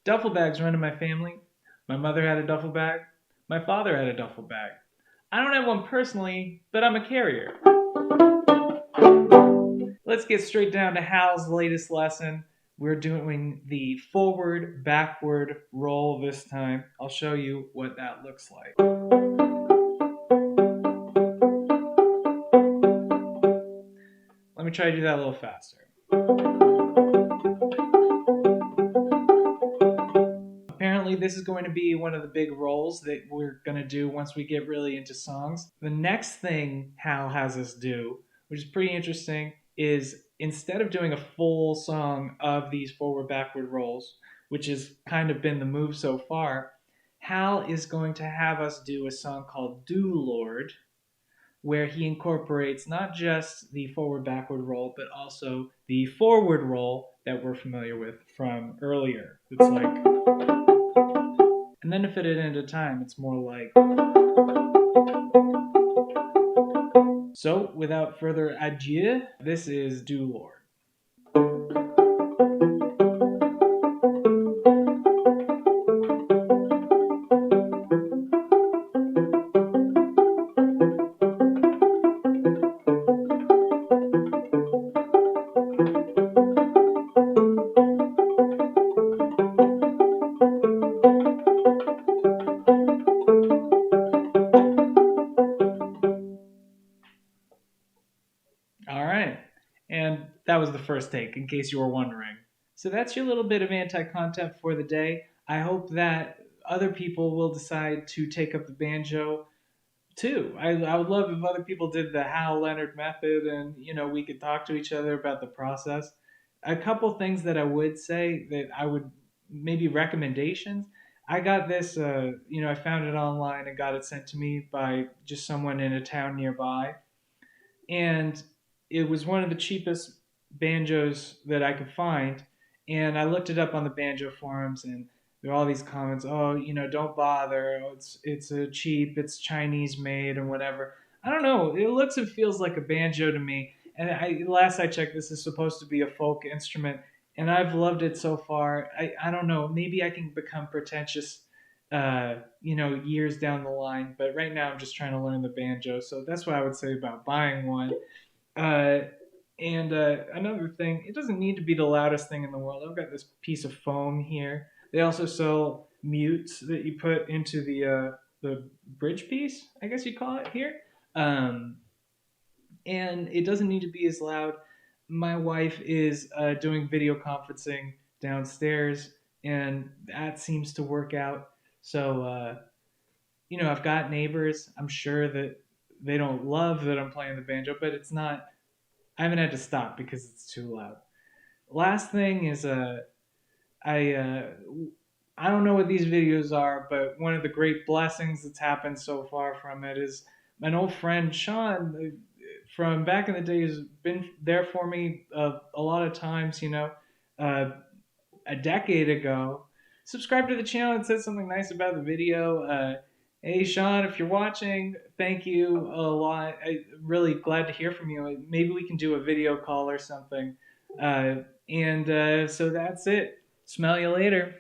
Duffel bags run in my family. My mother had a duffel bag. My father had a duffel bag. I don't have one personally, but I'm a carrier. Let's get straight down to Hal's latest lesson. We're doing the forward backward roll this time. I'll show you what that looks like. Let me try to do that a little faster. Apparently, this is going to be one of the big rolls that we're going to do once we get really into songs. The next thing Hal has us do, which is pretty interesting, is instead of doing a full song of these forward backward rolls, which has kind of been the move so far, Hal is going to have us do a song called Do Lord, where he incorporates not just the forward backward roll, but also the forward roll that we're familiar with from earlier. It's like, and then to fit it into time, it's more like. So, without further ado, this is Do Lord. All right. And that was the first take, in case you were wondering. So that's your little bit of anti-content for the day. I hope that other people will decide to take up the banjo too. I would love if other people did the Hal Leonard method and, we could talk to each other about the process. A couple things that I would say that I would maybe recommendations. I got this, I found it online and got it sent to me by just someone in a town nearby. And it was one of the cheapest banjos that I could find. And I looked it up on the banjo forums, and there are all these comments. Oh, don't bother. Oh, it's a cheap. It's Chinese made and whatever. I don't know. It looks and feels like a banjo to me. And last I checked, this is supposed to be a folk instrument, and I've loved it so far. I don't know. Maybe I can become pretentious years down the line. But right now, I'm just trying to learn the banjo. So that's what I would say about buying one. Uh, and another thing, it doesn't need to be the loudest thing in the world. I've got this piece of foam here. They also sell mutes that you put into the bridge piece, I guess you call it here. Um, and it doesn't need to be as loud. My wife is doing video conferencing downstairs, and that seems to work out. So, I've got neighbors. I'm sure that they don't love that I'm playing the banjo, but it's not. I haven't had to stop because it's too loud. Last thing is I uh, I don't know what these videos are, but one of the great blessings that's happened so far from it is an old friend Sean from back in the day has been there for me a lot of times. Uh, a decade ago, subscribed to the channel and said something nice about the video. Hey Sean, if you're watching, thank you a lot. I'm really glad to hear from you. Maybe we can do a video call or something. And so that's it. Smell you later.